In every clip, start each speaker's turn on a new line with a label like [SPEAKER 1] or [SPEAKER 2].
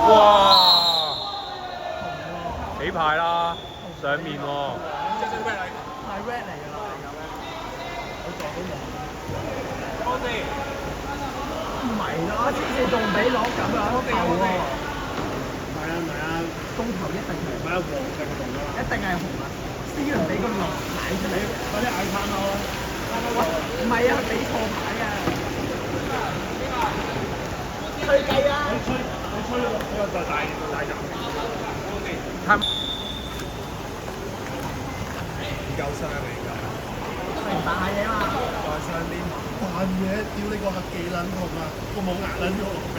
[SPEAKER 1] 哇！起牌啦，上面喎。
[SPEAKER 2] 係 red 嚟㗎啦，我撞到我。唔係啦，之前仲俾攞咁樣頭喎。
[SPEAKER 3] 係啊唔係啊，
[SPEAKER 2] 公頭一定係
[SPEAKER 3] 唔係啊黃定紅㗎啦。
[SPEAKER 2] 一定係紅啊！C 輪俾個龍奶出嚟，
[SPEAKER 3] 快啲嗌餐啦！
[SPEAKER 2] 喂，唔係啊，佢俾錯牌啊！吹雞啊！
[SPEAKER 3] 你吹呢個就大閘。
[SPEAKER 1] 睇
[SPEAKER 3] 唔夠傷啊！而家
[SPEAKER 2] 明白下嘢嘛？
[SPEAKER 3] 在上邊扮嘢，屌你個客幾撚痛啊！個冇壓撚咗落鼻。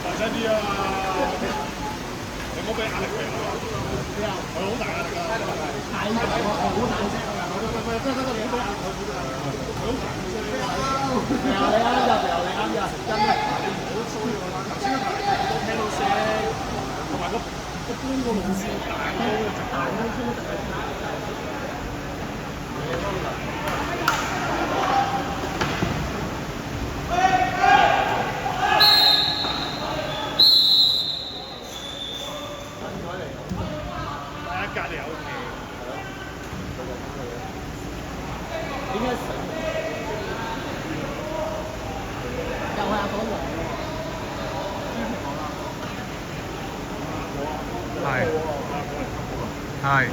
[SPEAKER 3] 大聲啲啊！你唔好俾壓力佢啊！佢好大壓力啊！
[SPEAKER 2] 係好大聲啊！
[SPEAKER 3] 喂，得，你唔好俾壓力佢。佢好大聲。
[SPEAKER 2] 你啱入，真係
[SPEAKER 3] 你唔好騷擾我啦！頭先嗰排我都聽到聲，同埋個搬個路線大咯，隔離有期。
[SPEAKER 2] 點解死？又係阿講黃喎，之前講啦。
[SPEAKER 1] 係。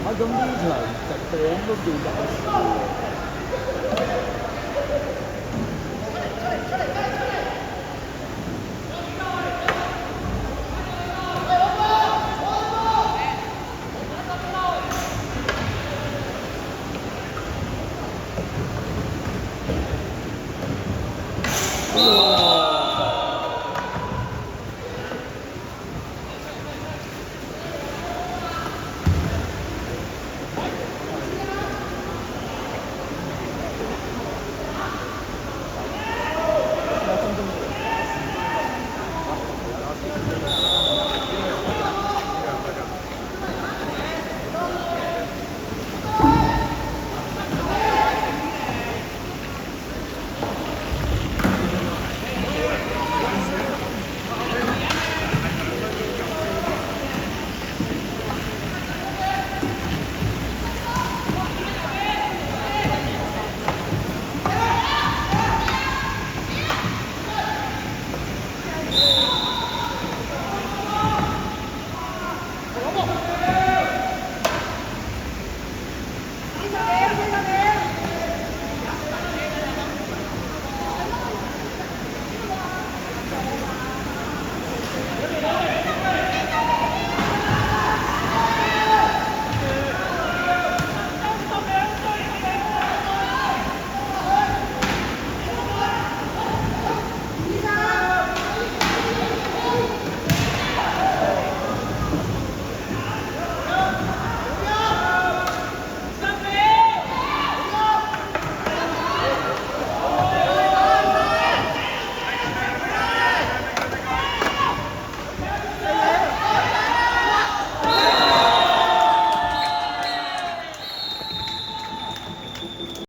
[SPEAKER 2] 啊咁呢場直播都叫搞笑喎。